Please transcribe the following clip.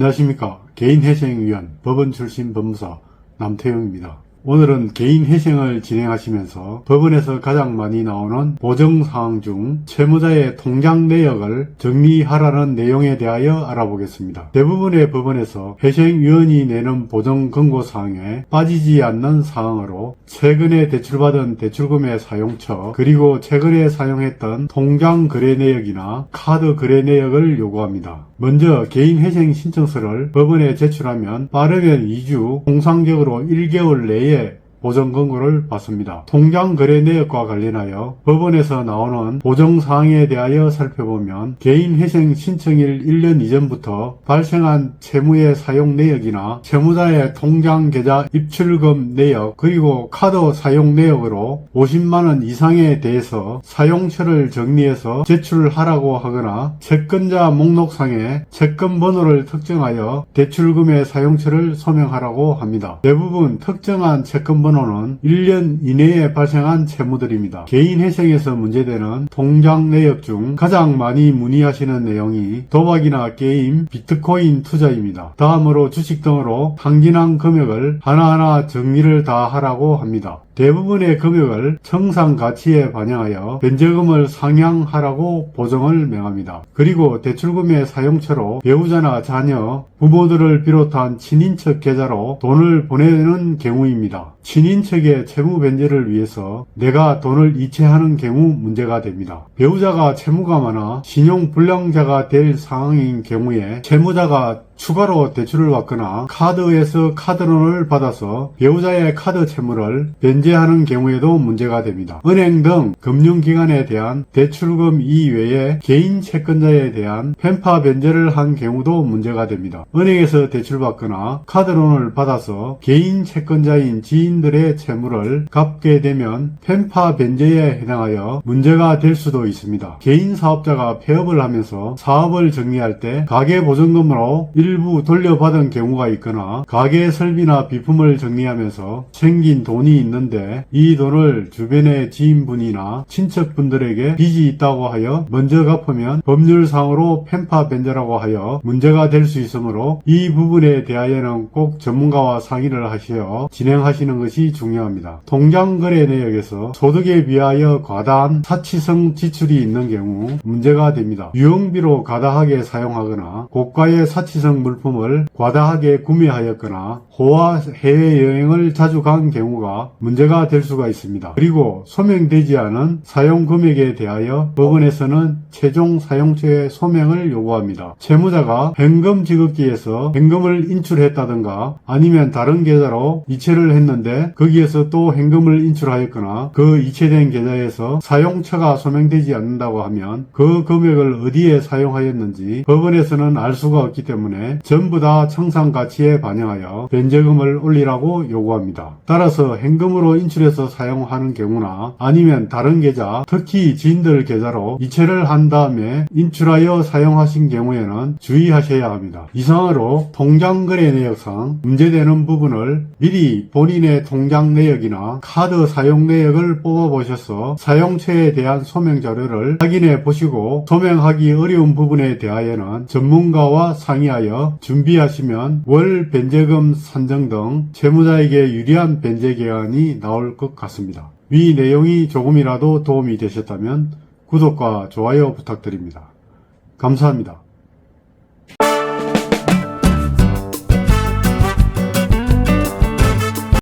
안녕하십니까. 개인회생위원 법원 출신 법무사 남태영입니다. 오늘은 개인회생을 진행하시면서 법원에서 가장 많이 나오는 보정사항 중 채무자의 통장 내역을 정리하라는 내용에 대하여 알아보겠습니다. 대부분의 법원에서 회생위원이 내는 보정금고사항에 빠지지 않는 사항으로 최근에 대출받은 대출금의 사용처 그리고 최근에 사용했던 통장 거래 내역이나 카드 거래 내역을 요구합니다. 먼저 개인회생 신청서를 법원에 제출하면 빠르면 2주, 통상적으로 1개월 내에 보정금고를 받습니다. 통장 거래 내역과 관련하여 법원에서 나오는 보정사항에 대하여 살펴보면 개인회생 신청일 1년 이전부터 발생한 채무의 사용 내역이나 채무자의 통장 계좌 입출금 내역 그리고 카드 사용 내역으로 50만원 이상에 대해서 사용처를 정리해서 제출하라고 하거나 채권자 목록상에 채권 번호를 특정하여 대출금의 사용처를 소명하라고 합니다. 대부분 특정한 채권 번호는 1년 이내에 발생한 채무들입니다. 개인회생에서 문제되는 통장 내역 중 가장 많이 문의하시는 내용이 도박이나 게임, 비트코인 투자입니다. 다음으로 주식 등으로 항진한 금액을 하나하나 정리를 다 하라고 합니다. 대부분의 금액을 청산 가치에 반영하여 변제금을 상향하라고 보정을 명합니다. 그리고 대출금의 사용처로 배우자나 자녀, 부모들을 비롯한 친인척 계좌로 돈을 보내는 경우입니다. 친인척의 채무 변제를 위해서 내가 돈을 이체하는 경우 문제가 됩니다. 배우자가 채무가 많아 신용불량자가 될 상황인 경우에 채무자가 추가로 대출을 받거나 카드에서 카드론을 받아서 배우자의 카드 채무를 변제하는 경우에도 문제가 됩니다. 은행 등 금융기관에 대한 대출금 이외에 개인 채권자에 대한 편파 변제를 한 경우도 문제가 됩니다. 은행에서 대출받거나 카드론을 받아서 개인 채권자인 지인들의 채무를 갚게 되면 편파 변제에 해당하여 문제가 될 수도 있습니다. 개인 사업자가 폐업을 하면서 사업을 정리할 때 가계보증금으로 일부 돌려받은 경우가 있거나 가게 설비나 비품을 정리하면서 생긴 돈이 있는데 이 돈을 주변의 지인분이나 친척분들에게 빚이 있다고 하여 먼저 갚으면 법률상으로 편파 변제라고 하여 문제가 될 수 있으므로 이 부분에 대하여는 꼭 전문가와 상의를 하시어 진행하시는 것이 중요합니다. 통장 거래 내역에서 소득에 비하여 과다한 사치성 지출이 있는 경우 문제가 됩니다. 유흥비로 과다하게 사용하거나 고가의 사치성 물품을 과다하게 구매하였거나 호화 해외여행을 자주 간 경우가 문제가 될 수가 있습니다. 그리고 소명되지 않은 사용 금액에 대하여 법원에서는 최종 사용처의 소명을 요구합니다. 채무자가 현금 지급기에서 현금을 인출했다든가 아니면 다른 계좌로 이체를 했는데 거기에서 또 현금을 인출하였거나 그 이체된 계좌에서 사용처가 소명되지 않는다고 하면 그 금액을 어디에 사용하였는지 법원에서는 알 수가 없기 때문에 전부 다 청산 가치에 반영하여 변제금을 올리라고 요구합니다. 따라서 현금으로 인출해서 사용하는 경우나 아니면 다른 계좌, 특히 지인들 계좌로 이체를 한 다음에 인출하여 사용하신 경우에는 주의하셔야 합니다. 이상으로 통장 거래 내역상 문제되는 부분을 미리 본인의 통장 내역이나 카드 사용 내역을 뽑아보셔서 사용처에 대한 소명 자료를 확인해 보시고 소명하기 어려운 부분에 대하여는 전문가와 상의하여 준비하시면 월 변제금 산정 등 채무자에게 유리한 변제 계획안이 나올 것 같습니다. 위 내용이 조금이라도 도움이 되셨다면 구독과 좋아요 부탁드립니다. 감사합니다.